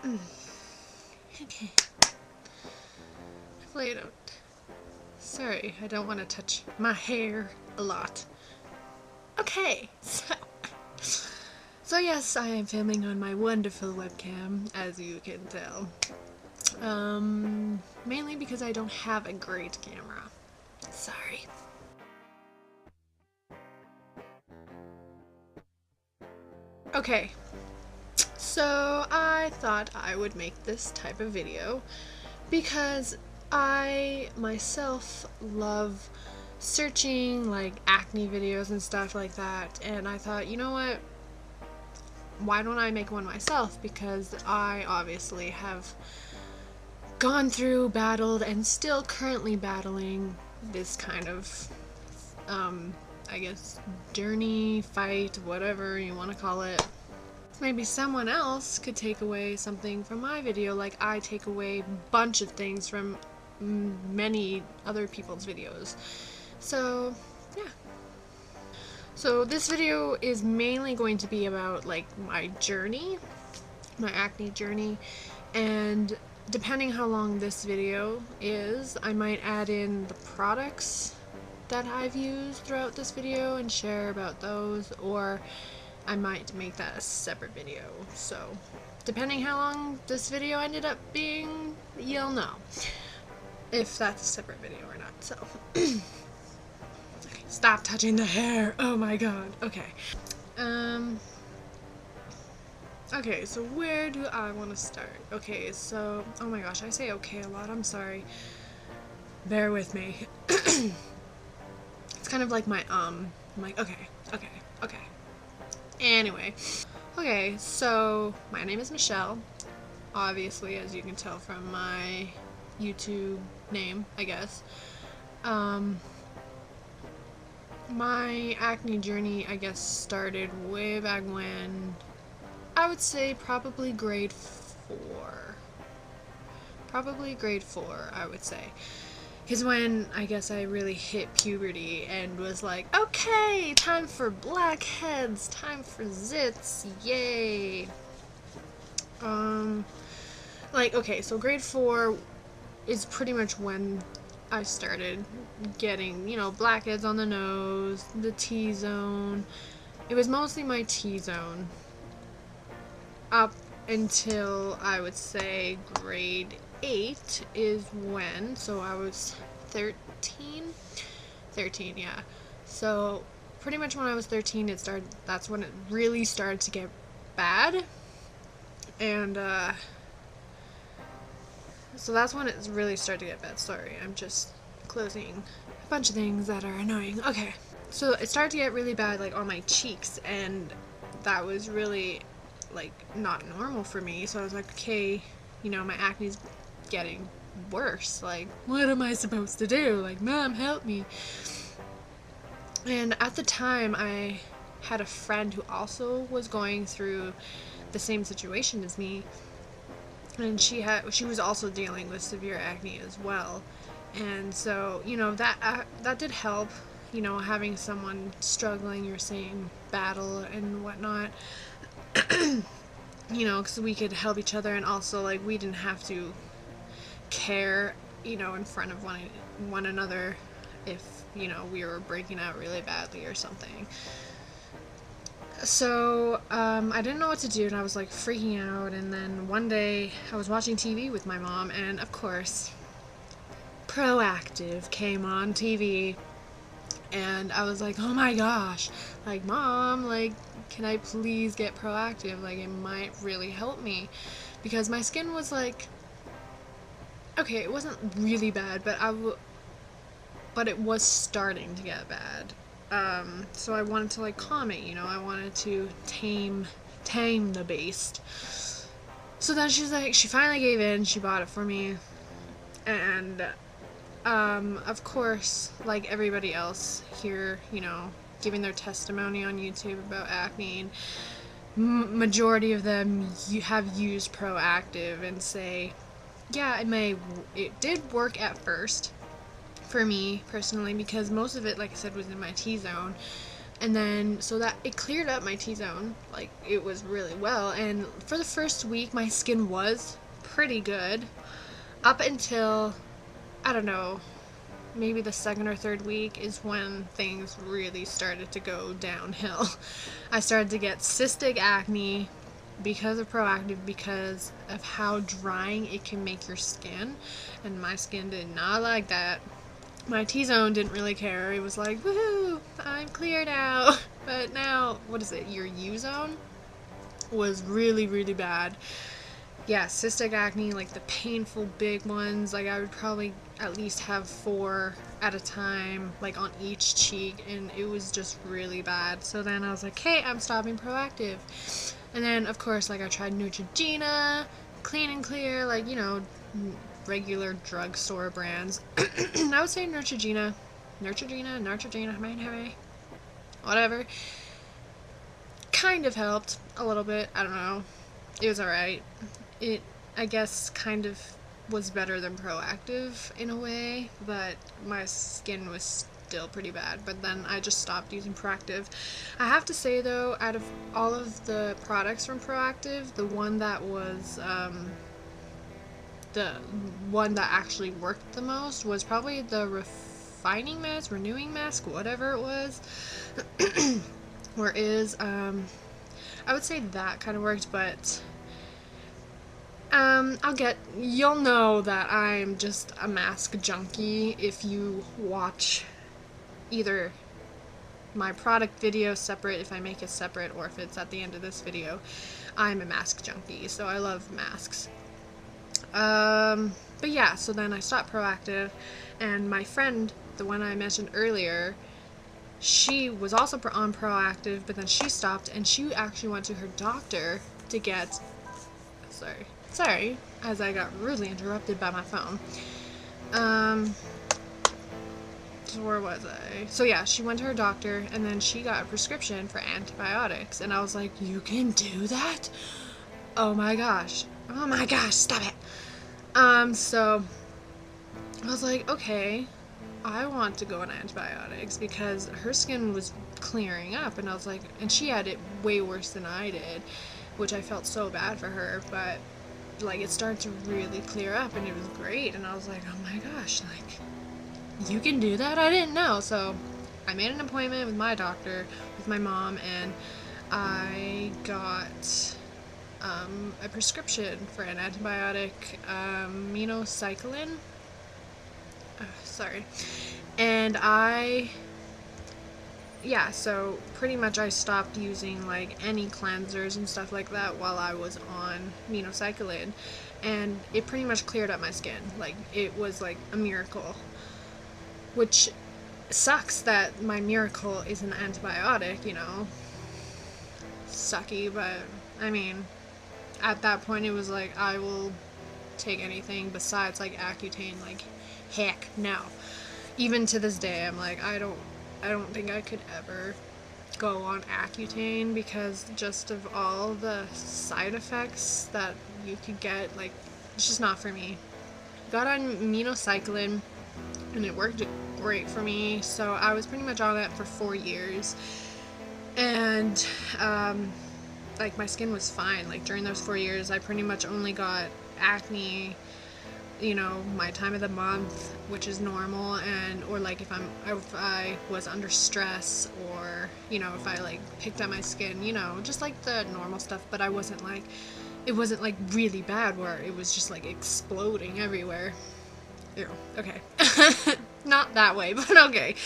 Okay. Hopefully I don't. Sorry, I don't want to touch my hair a lot. Okay, so yes, I am filming on my wonderful webcam, as you can tell. Mainly because I don't have a great camera. Sorry. Okay, so I thought I would make this type of video because I myself love searching like acne videos and stuff like that, and I thought, you know what, why don't I make one myself, because I obviously have gone through, battled, and still currently battling this kind of I guess journey, fight, whatever you want to call it. Maybe someone else could take away something from my video, like I take away a bunch of things from many other people's videos. So, yeah. So this video is mainly going to be about like my journey, my acne journey, and depending how long this video is, I might add in the products that I've used throughout this video and share about those, or I might make that a separate video. So depending how long this video ended up being, you'll know if that's a separate video or not. So okay, stop touching the hair. Oh my god. Okay. Okay, so where do I want to start? Okay, so, oh my gosh, I say okay a lot, I'm sorry. Bear with me. It's kind of like my, I'm like, okay. Anyway. Okay, so, my name is Michelle. Obviously, as you can tell from my YouTube name, I guess. My acne journey, I guess, started way back when, I would say probably grade 4. Probably grade 4, I would say. Because when, I guess, I really hit puberty and was like, okay, time for blackheads, time for zits, yay. Like, okay, so grade 4 is pretty much when I started getting, you know, blackheads on the nose, the T-zone. It was mostly my T-zone up until I would say grade 8 is when, so I was 13, yeah. So pretty much when I was 13, that's when it really started to get bad. And so that's when it really started to get bad. Sorry, I'm just closing a bunch of things that are annoying. Okay, so it started to get really bad, like on my cheeks, and that was really like not normal for me. So I was like, okay, you know, my acne's getting worse, like what am I supposed to do? Like, mom, help me. And at the time I had a friend who also was going through the same situation as me, and she was also dealing with severe acne as well. And so, you know, that did help, you know, having someone struggling your same battle and whatnot. You know, because we could help each other, and also like we didn't have to care, you know, in front of one another if, you know, we were breaking out really badly or something. So I didn't know what to do, and I was like freaking out. And then one day I was watching TV with my mom, and of course Proactive came on TV, and I was like, oh my gosh, like, mom, like, can I please get Proactive? Like, it might really help me, because my skin was like, okay, it wasn't really bad, but it was starting to get bad. So I wanted to like calm it, you know, I wanted to tame the beast. So then she finally gave in, she bought it for me, and of course, like everybody else here, you know, giving their testimony on YouTube about acne, and majority of them have used Proactive and say, yeah, it did work at first for me personally, because most of it, like I said, was in my T-zone. And then, so that it cleared up my T-zone, like, it was really well. And for the first week, my skin was pretty good. Up until, I don't know, maybe the second or third week is when things really started to go downhill. I started to get cystic acne because of Proactive, because of how drying it can make your skin. And my skin did not like that. My T-zone didn't really care. It was like, woohoo, I'm clear now. But now, what is it? Your U-zone was really, really bad. Yeah, cystic acne, like the painful big ones, like I would probably at least have 4 at a time, like on each cheek, and it was just really bad. So then I was like, hey, I'm stopping Proactive. And then, of course, like I tried Neutrogena, Clean and Clear, like, you know, regular drugstore brands. I would say Neutrogena, whatever. Kind of helped a little bit. I don't know. It was alright. It, I guess, kind of was better than Proactive in a way, but my skin was still pretty bad. But then I just stopped using Proactive. I have to say, though, out of all of the products from Proactive, the one that was the one that actually worked the most was probably the renewing mask, whatever it was. Or is, I would say that kind of worked, but you'll know that I'm just a mask junkie if you watch either my product video separate, if I make it separate, or if it's at the end of this video. I'm a mask junkie, so I love masks. But yeah, so then I stopped Proactive, and my friend, the one I mentioned earlier, she was also on Proactive, but then she stopped, and she actually went to her doctor to get, sorry, as I got rudely interrupted by my phone. So where was I? So yeah, she went to her doctor, and then she got a prescription for antibiotics, and I was like, you can do that? Oh my gosh, stop it. So I was like, okay, I want to go on antibiotics, because her skin was clearing up, and I was like, and she had it way worse than I did, which I felt so bad for her, but like it started to really clear up, and it was great, and I was like, oh my gosh, like, you can do that? I didn't know. So I made an appointment with my doctor, with my mom, and I got a prescription for an antibiotic, minocycline. And so pretty much I stopped using like any cleansers and stuff like that while I was on minocycline, and it pretty much cleared up my skin. Like, it was like a miracle, which sucks that my miracle is an antibiotic, you know, sucky, but I mean, at that point it was like, I will take anything besides like Accutane. Like, heck no. Even to this day, I'm like, I don't think I could ever go on Accutane, because just of all the side effects that you could get, like, it's just not for me. Got on minocycline, and it worked great for me, so I was pretty much on it for 4 years, and like, my skin was fine. Like, during those 4 years, I pretty much only got acne, you know, my time of the month, which is normal, and or like if I was under stress, or, you know, if I like picked at my skin, you know, just like the normal stuff. But I wasn't like, it wasn't like really bad where it was just like exploding everywhere. Ew, okay. Not that way, but okay.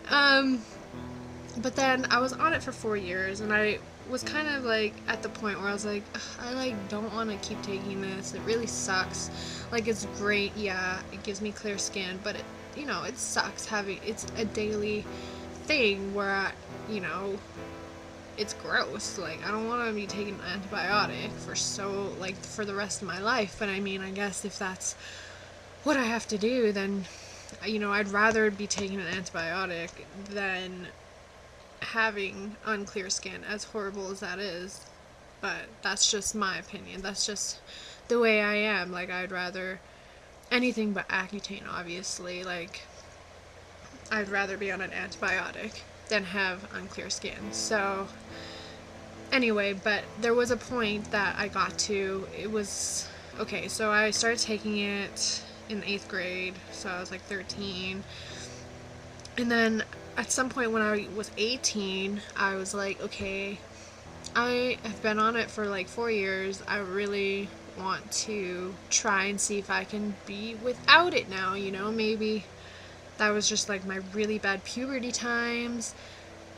But then I was on it for 4 years, and I was kind of like at the point where I was like, I like don't want to keep taking this. It really sucks. Like, it's great, yeah, it gives me clear skin, but it, you know, it sucks having, it's a daily thing where you know, it's gross. Like, I don't want to be taking an antibiotic for the rest of my life. But I mean, I guess if that's what I have to do, then, you know, I'd rather be taking an antibiotic than having unclear skin, as horrible as that is. But that's just my opinion. That's just the way I am. Like, I'd rather anything but Accutane, obviously. Like, I'd rather be on an antibiotic. than have unclear skin. So anyway, but there was a point that I got to, it was, okay, so I started taking it in 8th grade, so I was like 13, and then at some point when I was 18, I was like, okay, I have been on it for like 4 years, I really want to try and see if I can be without it now, you know, maybe that was just like my really bad puberty times,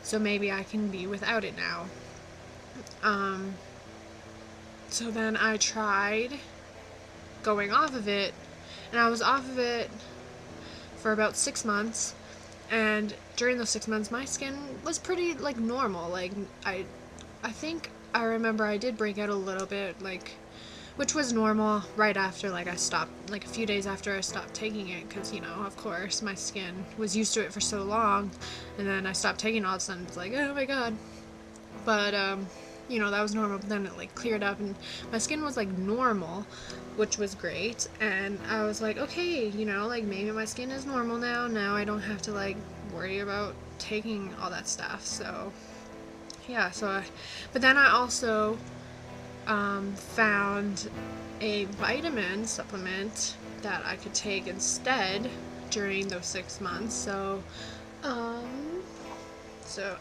so maybe I can be without it now. So then I tried going off of it, and I was off of it for about 6 months, and during those 6 months my skin was pretty like normal. Like I think I remember I did break out a little bit, like, which was normal right after, like, I stopped, like a few days after I stopped taking it, because, you know, of course my skin was used to it for so long, and then I stopped taking it, all of a sudden it's like, oh my god. But you know, that was normal, but then it like cleared up and my skin was like normal, which was great, and I was like, okay, you know, like maybe my skin is normal now I don't have to like worry about taking all that stuff. So yeah, but then I also found a vitamin supplement that I could take instead during those 6 months. So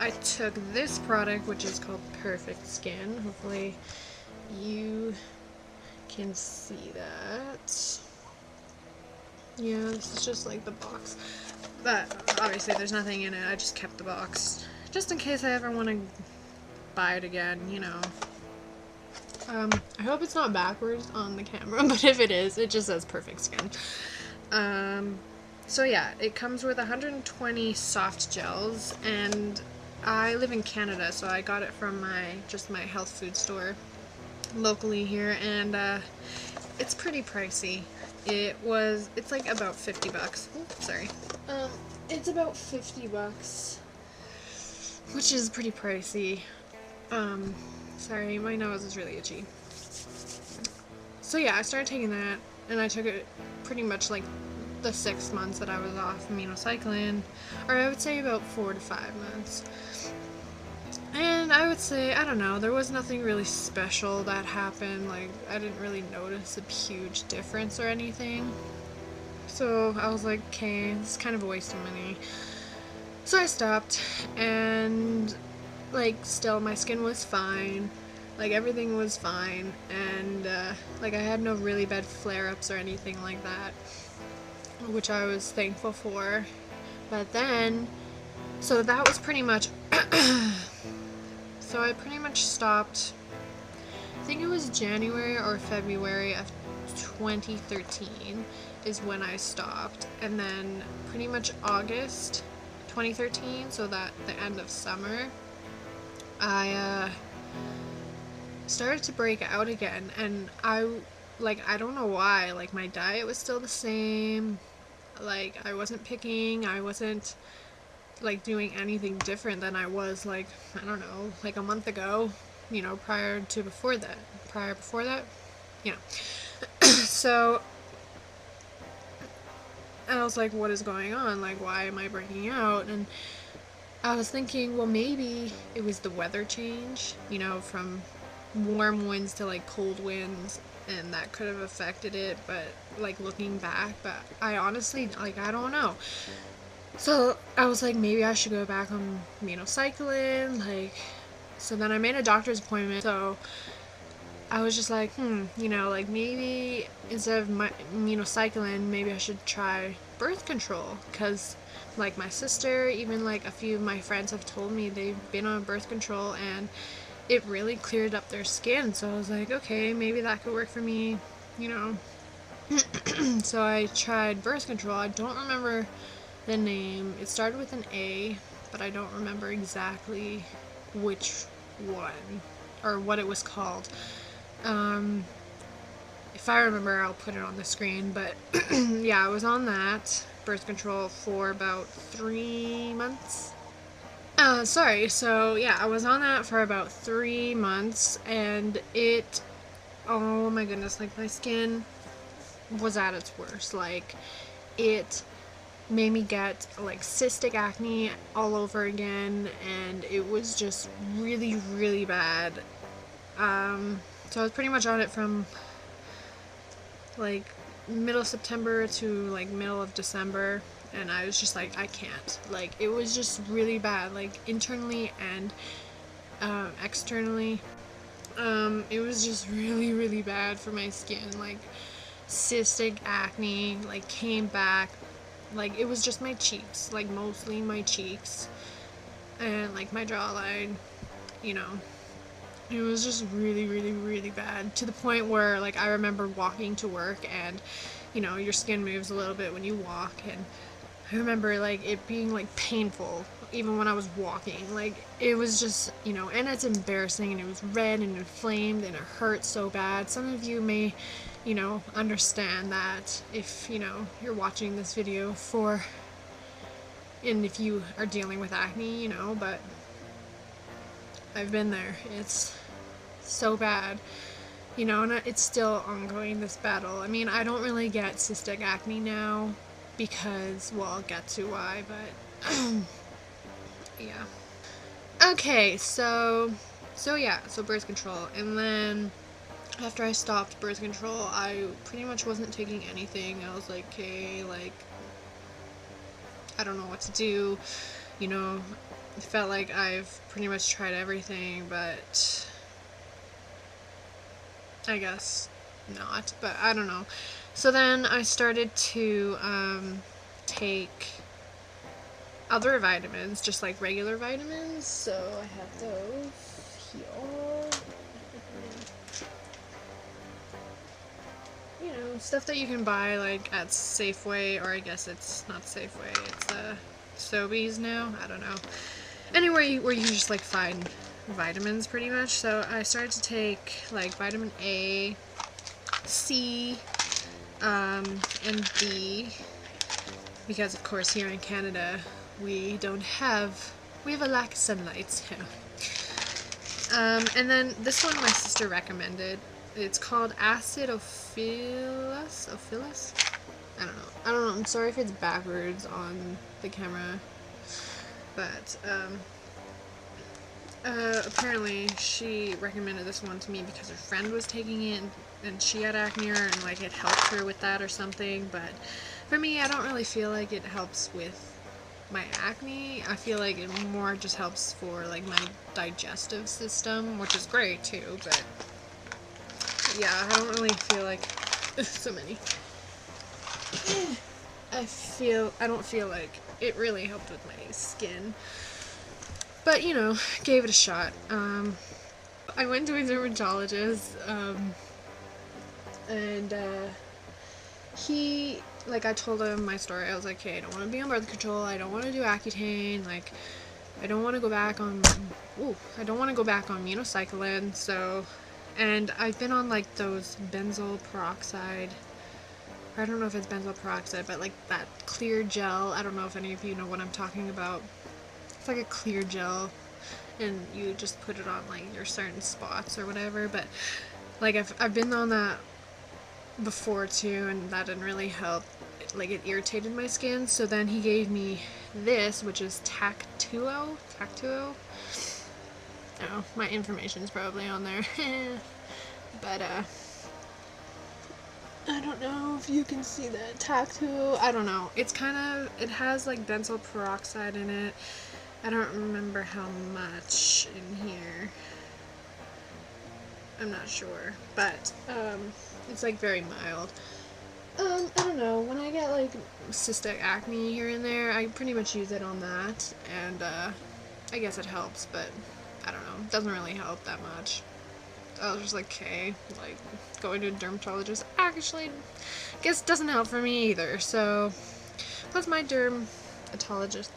I took this product, which is called Perfect Skin. Hopefully you can see that. Yeah, this is just like the box. But obviously there's nothing in it. I just kept the box just in case I ever want to buy it again, you know. I hope it's not backwards on the camera, but if it is, it just says Perfect Skin. So yeah, it comes with 120 soft gels, and I live in Canada, so I got it from my health food store locally here, and it's pretty pricey. It's like about 50 bucks. Oops, sorry. It's about 50 bucks, which is pretty pricey. Sorry, my nose is really itchy. So yeah, I started taking that, and I took it pretty much like the 6 months that I was off aminocycline, or I would say about 4 to 5 months. And I would say, I don't know, there was nothing really special that happened. Like, I didn't really notice a huge difference or anything. So I was like, okay, this is kind of a waste of money. So I stopped, and like still my skin was fine. Like everything was fine, and like I had no really bad flare-ups or anything like that, which I was thankful for. But then, so that was pretty much so I pretty much stopped, I think it was January or February of 2013 is when I stopped, and then pretty much August 2013, so that the end of summer, I started to break out again, and I don't know why, like my diet was still the same, like I wasn't picking, I wasn't like doing anything different than I was like, I don't know, like a month ago, you know, prior before that, yeah. So I was like, what is going on? Like, why am I breaking out? And I was thinking, well, maybe it was the weather change, you know, from warm winds to like cold winds, and that could have affected it, but like looking back, but I honestly, like, I don't know. So I was like, maybe I should go back on aminocycline, like, so then I made a doctor's appointment. So I was just like, you know, like maybe instead of my aminocycline, maybe I should try birth control, because like my sister, even like a few of my friends have told me they've been on birth control and it really cleared up their skin. So I was like, okay, maybe that could work for me, you know. So I tried birth control. I don't remember the name. It started with an A, but I don't remember exactly which one or what it was called. If I remember, I'll put it on the screen, but yeah, I was on that birth control for about 3 months. So yeah, I was on that for about 3 months, and it, oh my goodness, like my skin was at its worst. Like, it made me get like cystic acne all over again, and it was just really, really bad. So I was pretty much on it from like middle September to like middle of December, and I was just like, I can't. Like, it was just really bad, like internally and externally. It was just really, really bad for my skin. Like, cystic acne like came back. Like, it was just my cheeks, like mostly my cheeks and like my jawline, you know. It was just really, really, really bad, to the point where like I remember walking to work, and you know, your skin moves a little bit when you walk, and I remember like it being like painful even when I was walking. Like, it was just, you know, and it's embarrassing, and it was red and inflamed and it hurt so bad. Some of you may, you know, understand that if, you know, you're watching this video for, and if you are dealing with acne, you know, but I've been there. It's so bad, you know, and it's still ongoing, this battle. I mean, I don't really get cystic acne now because, well, I'll get to why, but yeah. Okay, so birth control, and then after I stopped birth control, I pretty much wasn't taking anything. I was like, okay, like, I don't know what to do, you know. I felt like I've pretty much tried everything, but I guess not, but I don't know. So then I started to take other vitamins, just like regular vitamins. So I have those here. You know, stuff that you can buy like at Safeway, or I guess it's not Safeway, it's Sobeys now, I don't know. Anywhere where you can just like find vitamins pretty much. So I started to take like vitamin A, C, and D, because of course here in Canada we have a lack of sunlight. And then this one my sister recommended. It's called Acidophilus. I don't know. I'm sorry if it's backwards on the camera, but apparently she recommended this one to me because her friend was taking it, and she had acne, and like it helped her with that or something. But for me, I don't really feel like it helps with my acne. I feel like it more just helps for like my digestive system, which is great too, but yeah, I don't really feel like so many. I don't feel like it really helped with my skin. But, you know, gave it a shot. I went to a dermatologist, and he, like, I told him my story. I was like, hey, I don't want to be on birth control, I don't want to do Accutane, like, I don't want to go back on, minocycline, so, and I've been on, like, those benzoyl peroxide, I don't know if it's benzoyl peroxide, but, like, that clear gel. I don't know if any of you know what I'm talking about. It's like a clear gel, and you just put it on, like, your certain spots or whatever, but, like, I've been on that before, too, and that didn't really help. Like, it irritated my skin, so then he gave me this, which is Tactuo? Oh, my information's probably on there. But, I don't know if you can see that. Tactuo, I don't know. It's kind of, it has, like, benzoyl peroxide in it. I don't remember how much in here. I'm not sure, but it's like very mild. I don't know, when I get like cystic acne here and there, I pretty much use it on that, and I guess it helps, but I don't know, it doesn't really help that much. I was just like, okay, like, going to a dermatologist actually, guess doesn't help for me either, so, plus my dermatologist,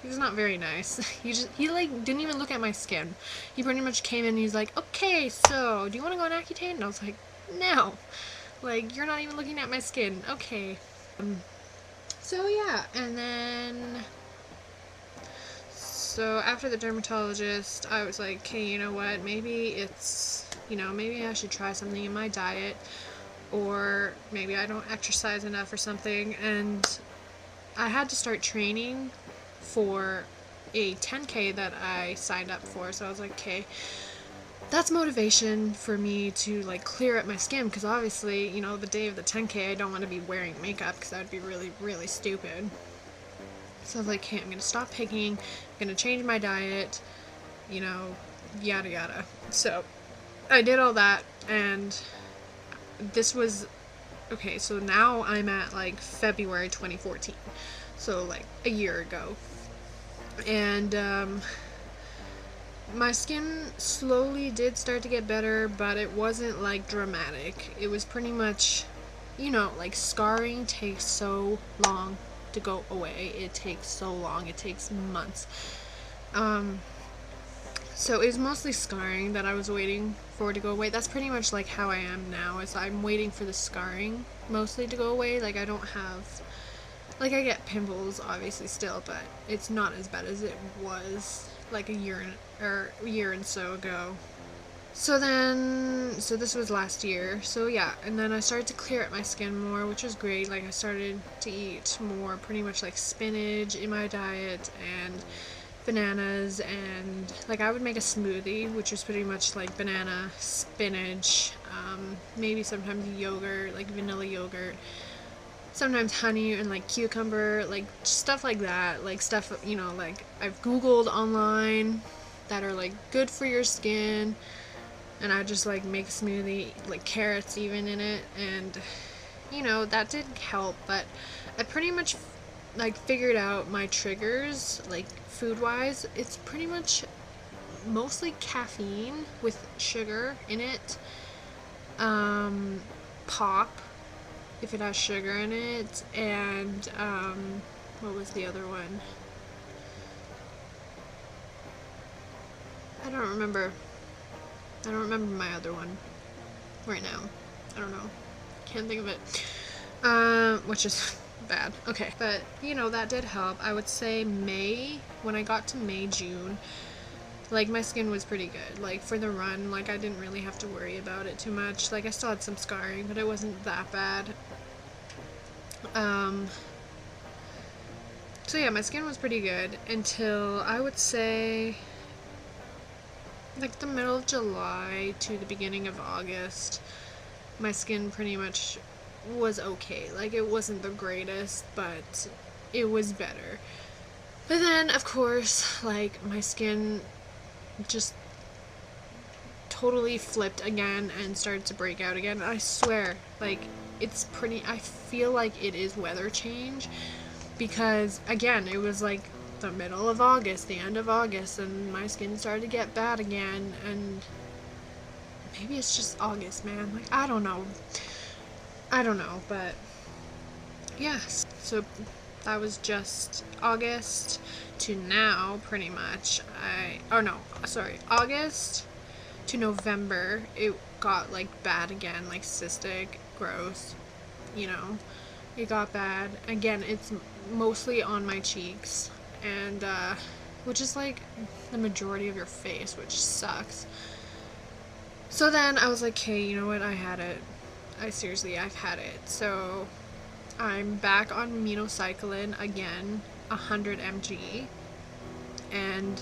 he's not very nice. He like didn't even look at my skin. He pretty much came in and he's like, okay, so do you want to go on Accutane? And I was like, no. Like, you're not even looking at my skin. Okay. So yeah, and then, so after the dermatologist, I was like, okay, you know what, maybe it's, you know, maybe I should try something in my diet, or maybe I don't exercise enough or something, and I had to start training for a 10K that I signed up for. So I was like, okay, that's motivation for me to like clear up my skin, because obviously, you know, the day of the 10K I don't want to be wearing makeup because that would be really, really stupid. So I was like, hey, I'm gonna stop picking, I'm gonna change my diet, you know, yada yada. So I did all that, and this was okay. So now I'm at like February 2014, so like a year ago, and my skin slowly did start to get better, but it wasn't like dramatic. It was pretty much, you know, like scarring takes so long to go away. It takes so long. It takes months. So it was mostly scarring that I was waiting for to go away. That's pretty much like how I am now, is I'm waiting for the scarring mostly to go away. Like I don't have, like I get pimples obviously still, but it's not as bad as it was like a year and so ago. So this was last year. So yeah, and then I started to clear up my skin more, which was great. Like I started to eat more, pretty much like spinach in my diet and bananas, and like I would make a smoothie, which was pretty much like banana, spinach, maybe sometimes yogurt, like vanilla yogurt, sometimes honey and like cucumber, like stuff like that, like stuff, you know, like I've googled online that are like good for your skin, and I just like make a smoothie, like carrots even in it, and you know, that did help. But I pretty much like figured out my triggers, like food wise. It's pretty much mostly caffeine with sugar in it, pop if it has sugar in it, and what was the other one? I don't remember my other one right now. I don't know. Can't think of it. Which is bad. Okay. But, you know, that did help. I would say May, when I got to May, June, like my skin was pretty good. Like for the run, like I didn't really have to worry about it too much. Like I still had some scarring, but it wasn't that bad. So yeah, my skin was pretty good until I would say like the middle of July to the beginning of August. My skin pretty much was okay. Like it wasn't the greatest, but it was better. But then of course, like my skin just totally flipped again and started to break out again. I swear, like it's pretty, I feel like it is weather change, because again, it was like the middle of August, the end of August, and my skin started to get bad again. And maybe it's just August, man. Like I don't know, but yes. So that was just August to now, pretty much. August to November, it got like bad again, like cystic, gross, you know, it got bad again. It's mostly on my cheeks, and which is like the majority of your face, which sucks. So then I was like, hey, you know what, I've had it. I've had it. So I'm back on minocycline again, 100 mg, and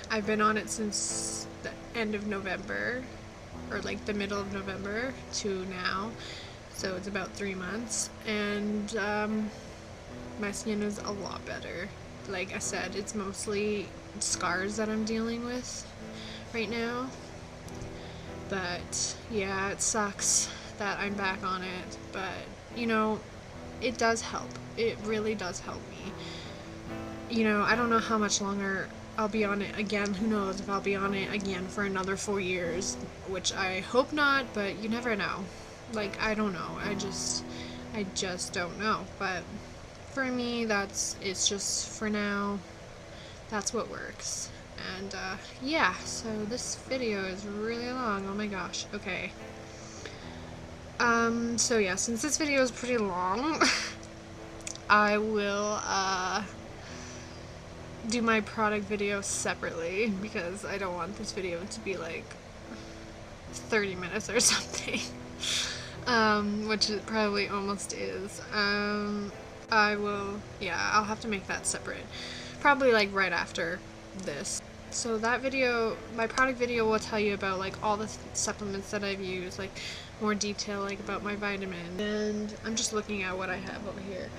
I've been on it since the end of November, or like the middle of November to now. So it's about 3 months, and my skin is a lot better. Like I said, it's mostly scars that I'm dealing with right now. But yeah, it sucks that I'm back on it, but you know, it does help. It really does help me. You know, I don't know how much longer I'll be on it again. Who knows if I'll be on it again for another 4 years, which I hope not, but you never know. Like, I don't know. I just don't know. But for me, it's just for now, that's what works. And yeah, so this video is really long. Oh my gosh. Okay. So yeah, since this video is pretty long, I will do my product video separately, because I don't want this video to be like 30 minutes or something. which it probably almost is. I'll have to make that separate. Probably like right after this. So that video, my product video, will tell you about like all the supplements that I've used, like more detail like about my vitamin. And I'm just looking at what I have over here.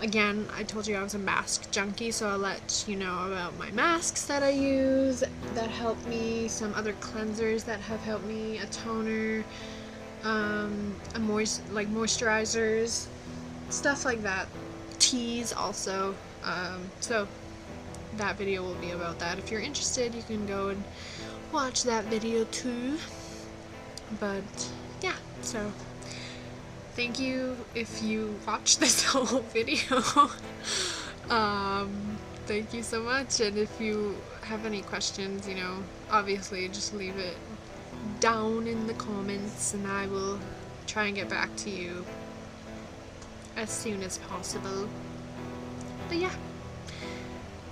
Again, I told you I was a mask junkie, so I'll let you know about my masks that I use that help me, some other cleansers that have helped me, a toner, moisturizers, stuff like that. Teas also. So that video will be about that. If you're interested, you can go and watch that video too. But yeah, so thank you if you watched this whole video. Thank you so much, and if you have any questions, you know, obviously just leave it down in the comments and I will try and get back to you as soon as possible. But yeah.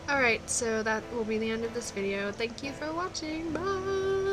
Alright, so that will be the end of this video. Thank you for watching. Bye!